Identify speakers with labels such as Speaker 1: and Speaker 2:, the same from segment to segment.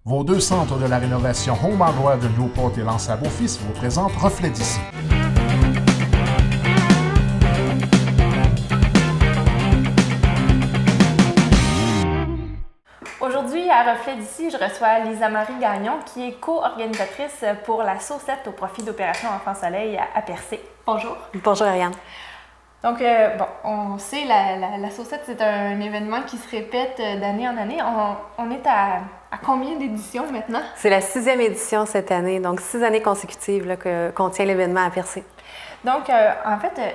Speaker 1: Vos deux centres de la rénovation Home Hardware de Newport et Lance à Beaufils vous présentent Reflet d'ici.
Speaker 2: Aujourd'hui, à Reflet d'ici, je reçois Lisa-Marie Gagnon, qui est co-organisatrice pour la Saucette au profit d'Opération Enfant Soleil à Percé. Bonjour.
Speaker 3: Bonjour Ariane.
Speaker 2: Donc, on sait, la Saucette, c'est un événement qui se répète d'année en année. On est à combien d'éditions maintenant?
Speaker 3: C'est la 6e édition cette année, donc 6 années consécutives qu'on tient l'événement à Percé.
Speaker 2: Donc, en fait,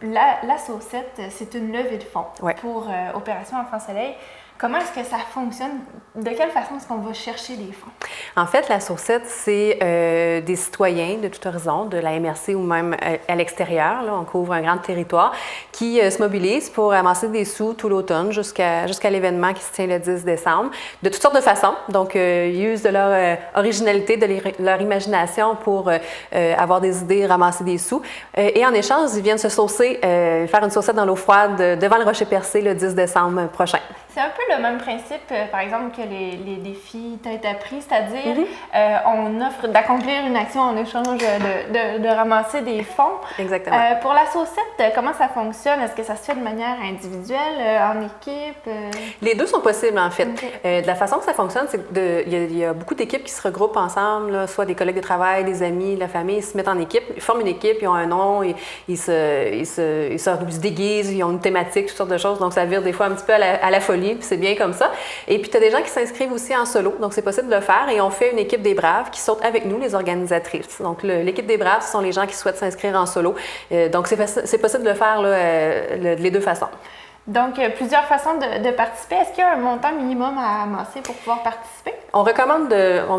Speaker 2: la Saucette, c'est une levée de fonds pour Opération Enfant Soleil. Comment est-ce que ça fonctionne? De quelle façon est-ce qu'on va chercher des fonds?
Speaker 3: En fait, la Saucette, c'est des citoyens de tout horizon, de la MRC ou même à l'extérieur, là, on couvre un grand territoire, qui se mobilisent pour amasser des sous tout l'automne jusqu'à l'événement qui se tient le 10 décembre, de toutes sortes de façons. Donc, ils usent de leur originalité, de leur imagination pour avoir des idées, ramasser des sous. Et en échange, ils viennent se saucer, faire une saucette dans l'eau froide devant le Rocher Percé le 10 décembre prochain.
Speaker 2: C'est un peu le même principe, par exemple, que les défis tête à prix, c'est-à-dire on offre d'accomplir une action en échange de ramasser des fonds.
Speaker 3: Exactement.
Speaker 2: Pour la Saucette, comment ça fonctionne? Est-ce que ça se fait de manière individuelle, en équipe?
Speaker 3: Les deux sont possibles, en fait.
Speaker 2: Okay.
Speaker 3: De la façon que ça fonctionne, c'est qu'il y a beaucoup d'équipes qui se regroupent ensemble, là, soit des collègues de travail, des amis, la famille, ils se mettent en équipe, ils forment une équipe, ils ont un nom, ils se déguisent, ils ont une thématique, toutes sortes de choses. Donc, ça vire des fois un petit peu à la folie. Puis c'est bien comme ça. Et puis, tu as des gens qui s'inscrivent aussi en solo, donc c'est possible de le faire. Et on fait une équipe des Braves qui saute avec nous, les organisatrices. Donc, l'équipe des Braves, ce sont les gens qui souhaitent s'inscrire en solo. Donc, c'est possible de le faire là, les deux façons.
Speaker 2: Donc, plusieurs façons de participer. Est-ce qu'il y a un montant minimum à amasser pour pouvoir participer?
Speaker 3: On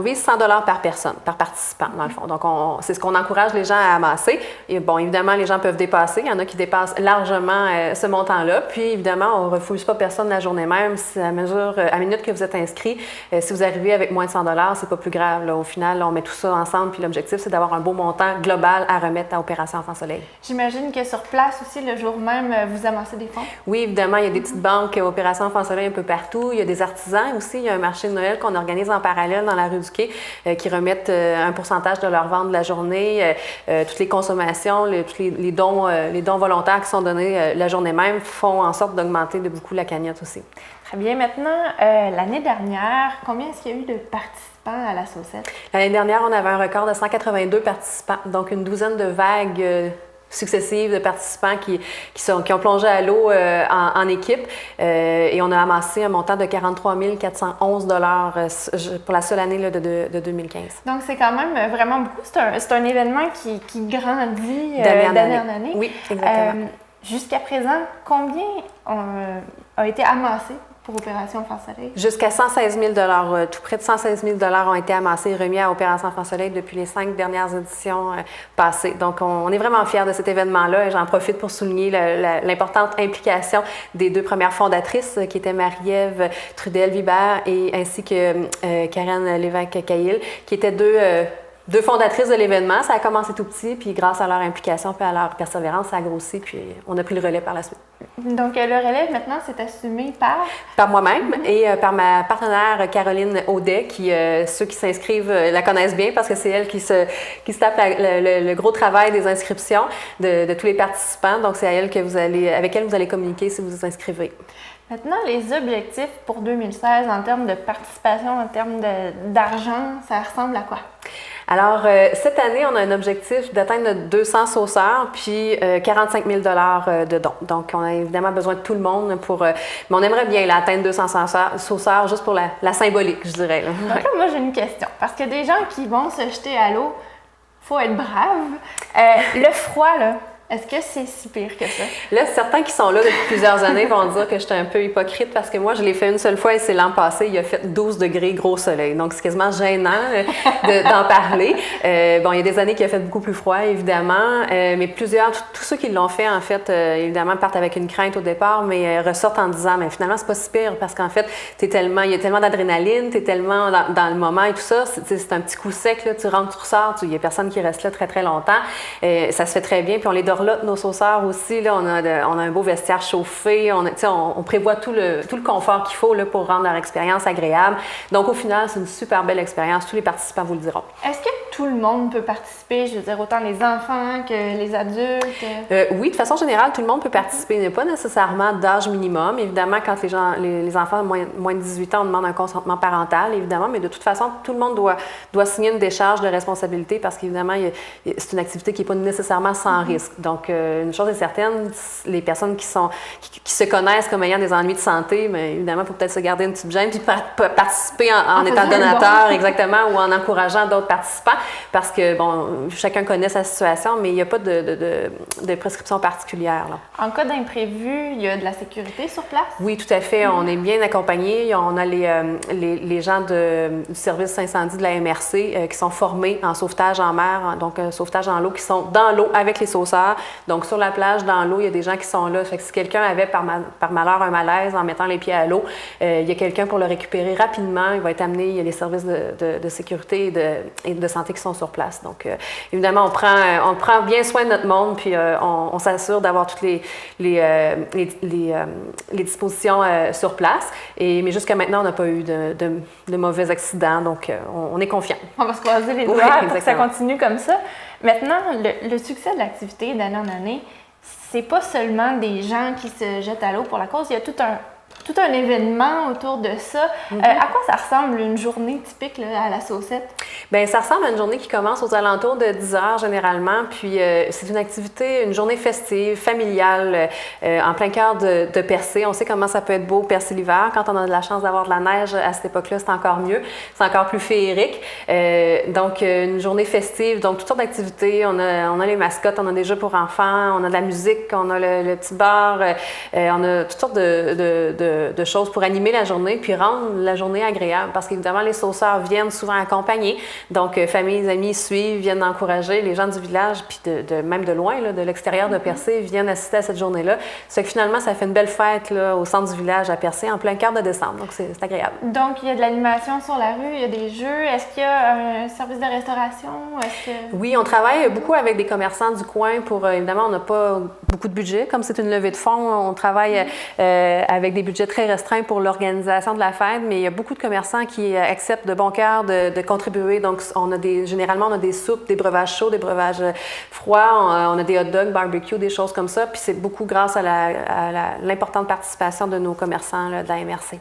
Speaker 3: vise 100 $ par personne, par participant, dans le fond. Donc, c'est ce qu'on encourage les gens à amasser. Et bon, évidemment, les gens peuvent dépasser. Il y en a qui dépassent largement ce montant-là. Puis, évidemment, on ne refuse pas personne la journée même. Si à minute que vous êtes inscrit, si vous arrivez avec moins de 100 $, c'est pas plus grave. Là. Au final, on met tout ça ensemble. Puis, l'objectif, c'est d'avoir un beau montant global à remettre à Opération Enfant Soleil.
Speaker 2: J'imagine que sur place aussi, le jour même, vous amassez des fonds?
Speaker 3: Oui, évidemment, il y a des petites banques Opération Enfant Soleil un peu partout. Il y a des artisans aussi. Il y a un marché de Noël qu'on organise en parallèle dans la rue du Quai qui remettent un pourcentage de leur vente de la journée. Toutes les consommations, tous les dons volontaires qui sont donnés la journée même font en sorte d'augmenter de beaucoup la cagnotte aussi.
Speaker 2: Très bien. Maintenant, l'année dernière, combien est-ce qu'il y a eu de participants à la Saucette?
Speaker 3: L'année dernière, on avait un record de 182 participants, donc une douzaine de vagues successives de participants qui ont plongé à l'eau en équipe et on a amassé un montant de 43 411 $ pour la seule année là, de 2015.
Speaker 2: Donc, c'est quand même vraiment beaucoup. C'est un événement qui grandit d'année en année.
Speaker 3: Oui, exactement.
Speaker 2: Jusqu'à présent, combien a été amassé pour Opération Enfant Soleil?
Speaker 3: Jusqu'à 116 000 $. Tout près de 116 000 $ ont été amassés et remis à Opération Enfant Soleil depuis les 5 dernières éditions passées. Donc, on est vraiment fiers de cet événement-là et j'en profite pour souligner l'importante implication des deux premières fondatrices qui étaient Marie-Ève Trudel-Vibert et ainsi que Karen Lévesque-Caïl, qui étaient deux fondatrices de l'événement. Ça a commencé tout petit, puis grâce à leur implication et à leur persévérance, ça a grossi, puis on a pris le relais par la suite.
Speaker 2: Donc, le relais, maintenant, c'est assumé
Speaker 3: par moi-même et par ma partenaire Caroline Audet, qui, ceux qui s'inscrivent la connaissent bien parce que c'est elle qui se tape le gros travail des inscriptions de tous les participants. Donc, c'est avec elle vous allez communiquer si vous vous inscrivez.
Speaker 2: Maintenant, les objectifs pour 2016 en termes de participation, en termes d'argent, ça ressemble à quoi? Alors,
Speaker 3: cette année, on a un objectif d'atteindre 200 sauceurs puis 45 000 $ de dons. Donc, on a évidemment besoin de tout le monde mais on aimerait bien atteindre 200 sauceurs juste pour la symbolique, je dirais. Là.
Speaker 2: Donc là, moi, j'ai une question. Parce que des gens qui vont se jeter à l'eau, il faut être brave. Le froid, là, est-ce que c'est si pire que ça?
Speaker 3: Là, certains qui sont là depuis plusieurs années vont dire que j'étais un peu hypocrite parce que moi, je l'ai fait une seule fois et c'est l'an passé. Il a fait 12 degrés, gros soleil. Donc, c'est quasiment gênant d'en parler. Bon, il y a des années qu'il a fait beaucoup plus froid, évidemment. Mais tous ceux qui l'ont fait, en fait, évidemment, partent avec une crainte au départ, mais ressortent en disant, mais finalement, c'est pas si pire parce qu'en fait, il y a tellement d'adrénaline, t'es tellement dans le moment et tout ça. C'est un petit coup sec, là, tu rentres, tu ressors. Il y a personne qui reste là très, très longtemps. Ça se fait très bien. Puis on les dort dorlote nos sauceurs aussi. Là, on a un beau vestiaire chauffé. On prévoit tout le confort qu'il faut là, pour rendre leur expérience agréable. Donc, au final, c'est une super belle expérience. Tous les participants vous le diront.
Speaker 2: Est-ce que tout le monde peut participer? Je veux dire, autant les enfants que les adultes?
Speaker 3: Oui, de façon générale, tout le monde peut participer. Il n'y a pas nécessairement d'âge minimum. Évidemment, quand les enfants de moins de 18 ans, on demande un consentement parental, évidemment, mais de toute façon, tout le monde doit signer une décharge de responsabilité parce qu'évidemment, c'est une activité qui n'est pas nécessairement sans risque. Donc, une chose est certaine, les personnes qui se connaissent comme ayant des ennuis de santé, mais évidemment, il faut peut-être se garder une petite gêne puis participer en étant donateur, exactement, ou en encourageant d'autres participants parce que, bon, chacun connaît sa situation, mais il n'y a pas de prescription particulière. Là.
Speaker 2: En cas d'imprévu, il y a de la sécurité sur place?
Speaker 3: Oui, tout à fait. On est bien accompagnés. On a les gens du service incendie de la MRC qui sont formés en sauvetage en mer, donc sauvetage en l'eau, qui sont dans l'eau avec les sauceurs. Donc, sur la plage, dans l'eau, il y a des gens qui sont là. Fait que si quelqu'un avait par malheur un malaise en mettant les pieds à l'eau, il y a quelqu'un pour le récupérer rapidement. Il va être amené. Il y a les services de sécurité et de santé qui sont sur place. Donc, évidemment, on prend bien soin de notre monde, puis on s'assure d'avoir toutes les dispositions sur place. Mais jusqu'à maintenant, on n'a pas eu de mauvais accidents, donc on est confiant.
Speaker 2: On va se croiser les doigts pour que ça continue comme ça. Maintenant, le succès de l'activité d'année en année, c'est pas seulement des gens qui se jettent à l'eau pour la cause, il y a tout un événement autour de ça. À quoi ça ressemble une journée typique là, à la Saucette? Bien,
Speaker 3: ça ressemble à une journée qui commence aux alentours de 10 heures généralement. Puis c'est une journée festive, familiale, en plein cœur de Percé. On sait comment ça peut être beau Percé l'hiver. Quand on a de la chance d'avoir de la neige à cette époque-là, c'est encore mieux. C'est encore plus féerique. Donc, une journée festive, donc toutes sortes d'activités. On a les mascottes, on a des jeux pour enfants, on a de la musique, on a le petit bar, on a toutes sortes de choses pour animer la journée puis rendre la journée agréable parce qu'évidemment, les sauceurs viennent souvent accompagnés. Donc, familles, amis suivent, viennent encourager les gens du village puis même de loin, là, de l'extérieur de Percé, viennent assister à cette journée-là. C'est que finalement, ça fait une belle fête là, au centre du village à Percé en plein quart de décembre. Donc, c'est agréable.
Speaker 2: Donc, il y a de l'animation sur la rue, il y a des jeux. Est-ce qu'il y a un service de restauration?
Speaker 3: Oui, on travaille beaucoup avec des commerçants du coin pour, évidemment, on n'a pas beaucoup de budget. Comme c'est une levée de fonds, on travaille avec des budgets très restreints pour l'organisation de la fête, mais il y a beaucoup de commerçants qui acceptent de bon cœur de contribuer. Donc, généralement, on a des soupes, des breuvages chauds, des breuvages froids, on a des hot dogs, barbecue, des choses comme ça. Puis c'est beaucoup grâce à l'importante participation de nos commerçants là, de la MRC.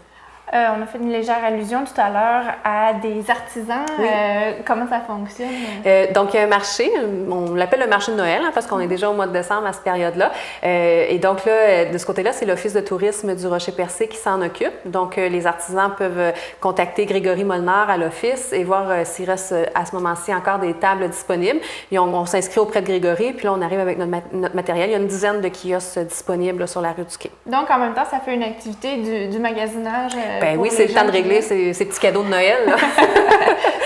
Speaker 2: On a fait une légère allusion tout à l'heure à des artisans. Oui. Comment ça fonctionne?
Speaker 3: Donc, il y a un marché, on l'appelle le marché de Noël, hein, parce qu'on est déjà au mois de décembre à cette période-là. Et donc, là, de ce côté-là, c'est l'Office de tourisme du Rocher-Percé qui s'en occupe. Donc, les artisans peuvent contacter Grégory Molnar à l'Office et voir s'il reste à ce moment-ci encore des tables disponibles. Et on s'inscrit auprès de Grégory, puis là, on arrive avec notre matériel. Il y a une dizaine de kiosques disponibles là, sur la rue du Quai.
Speaker 2: Donc, en même temps, ça fait une activité du magasinage.
Speaker 3: Ben oui, c'est le temps de régler ces petits cadeaux de Noël. Là.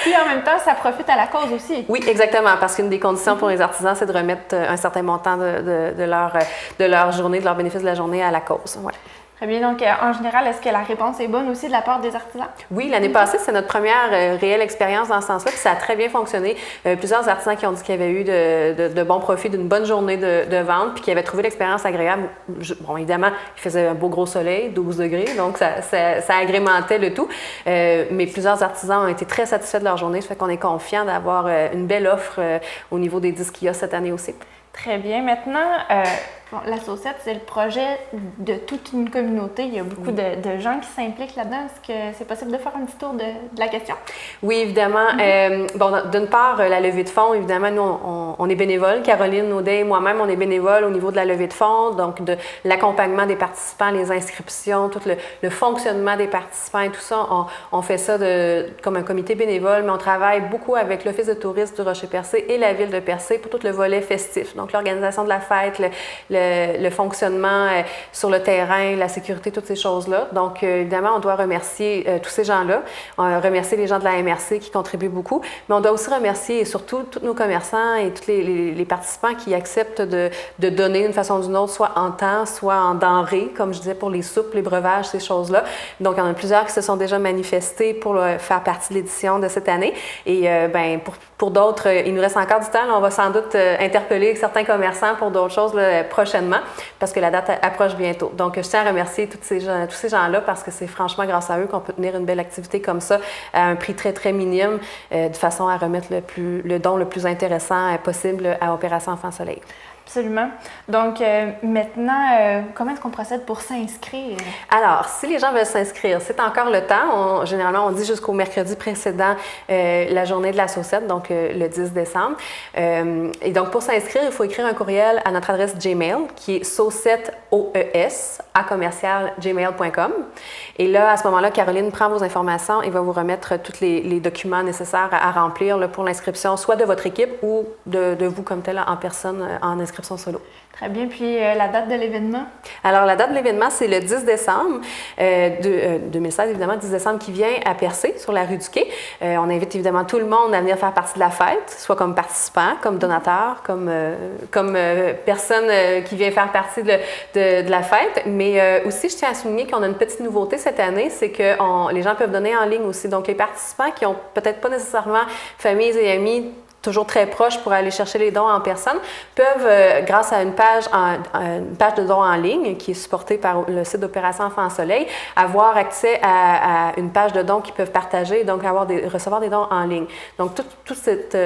Speaker 2: Puis en même temps, ça profite à la cause aussi.
Speaker 3: Oui, exactement, parce qu'une des conditions pour les artisans, c'est de remettre un certain montant de leur journée, de leur bénéfice de la journée à la cause. Ouais.
Speaker 2: Très bien. Donc, en général, est-ce que la réponse est bonne aussi de la part des artisans?
Speaker 3: Oui, l'année passée, c'est notre première réelle expérience dans ce sens-là, puis ça a très bien fonctionné. Plusieurs artisans qui ont dit qu'il y avait eu de bons profits, d'une bonne journée de vente, puis qui avaient trouvé l'expérience agréable. Bon, évidemment, il faisait un beau gros soleil, 12 degrés, donc ça agrémentait le tout. Mais plusieurs artisans ont été très satisfaits de leur journée, ça fait qu'on est confiant d'avoir une belle offre au niveau des 10 kiosques cette année aussi.
Speaker 2: Très bien. Maintenant, la Saucette, c'est le projet de toute une communauté. Il y a beaucoup de gens qui s'impliquent là-dedans. Est-ce que c'est possible de faire un petit tour de la question?
Speaker 3: Oui, évidemment. D'une part, la levée de fonds, évidemment, nous, on est bénévoles. Caroline Audet et moi-même, on est bénévoles au niveau de la levée de fonds, donc de l'accompagnement des participants, les inscriptions, tout le fonctionnement des participants et tout ça. On fait ça comme un comité bénévole, mais on travaille beaucoup avec l'Office de tourisme du Rocher-Percé et la Ville de Percé pour tout le volet festif. Donc, l'organisation de la fête, le fonctionnement sur le terrain, la sécurité, toutes ces choses-là. Donc, évidemment, on doit remercier tous ces gens-là. On doit remercier les gens de la MRC qui contribuent beaucoup, mais on doit aussi remercier et surtout tous nos commerçants et tous les participants qui acceptent de donner d'une façon ou d'une autre, soit en temps, soit en denrées, comme je disais pour les soupes, les breuvages, ces choses-là. Donc, il y en a plusieurs qui se sont déjà manifestés pour faire partie de l'édition de cette année. Et pour d'autres, il nous reste encore du temps. Là, on va sans doute interpeller certains commerçants pour d'autres choses là, prochainement, parce que la date approche bientôt. Donc, je tiens à remercier tous ces gens-là, parce que c'est franchement grâce à eux qu'on peut tenir une belle activité comme ça à un prix très, très minime, de façon à remettre le don le plus intéressant possible à Opération Enfant Soleil.
Speaker 2: Absolument. Donc, maintenant, comment est-ce qu'on procède pour s'inscrire?
Speaker 3: Alors, si les gens veulent s'inscrire, c'est encore le temps. Généralement, on dit jusqu'au mercredi précédent la journée de la saucette, donc le 10 décembre. Et donc, pour s'inscrire, il faut écrire un courriel à notre adresse Gmail, qui est saucetteoes@gmail.com. Et là, à ce moment-là, Caroline prend vos informations et va vous remettre tous les documents nécessaires à remplir là, pour l'inscription, soit de votre équipe ou de vous comme tel en personne en inscription solo.
Speaker 2: Très bien. Puis la date de l'événement?
Speaker 3: Alors, la date de l'événement, c'est le 10 décembre 2016, évidemment, 10 décembre qui vient à Percé, sur la rue du Quai. On invite évidemment tout le monde à venir faire partie de la fête, soit comme participant, comme donateur, comme personne qui vient faire partie de la fête. Mais aussi, je tiens à souligner qu'on a une petite nouveauté cette année, c'est que les gens peuvent donner en ligne aussi. Donc, les participants qui n'ont peut-être pas nécessairement familles et amis toujours très proches pour aller chercher les dons en personne, peuvent, grâce à une page de dons en ligne qui est supportée par le site d'Opération Enfant Soleil, avoir accès à une page de dons qu'ils peuvent partager et donc recevoir des dons en ligne. Donc, toute cette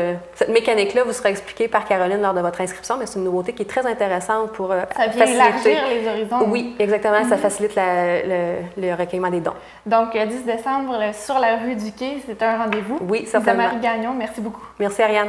Speaker 3: mécanique-là vous sera expliquée par Caroline lors de votre inscription, mais c'est une nouveauté qui est très intéressante pour
Speaker 2: ça vient élargir les horizons.
Speaker 3: Oui, exactement. Ça facilite le recueillement des dons.
Speaker 2: Donc, 10 décembre, sur la rue du Quai, c'est un rendez-vous.
Speaker 3: Oui, certainement.
Speaker 2: Marie Gagnon, merci beaucoup.
Speaker 3: Merci, Ariane.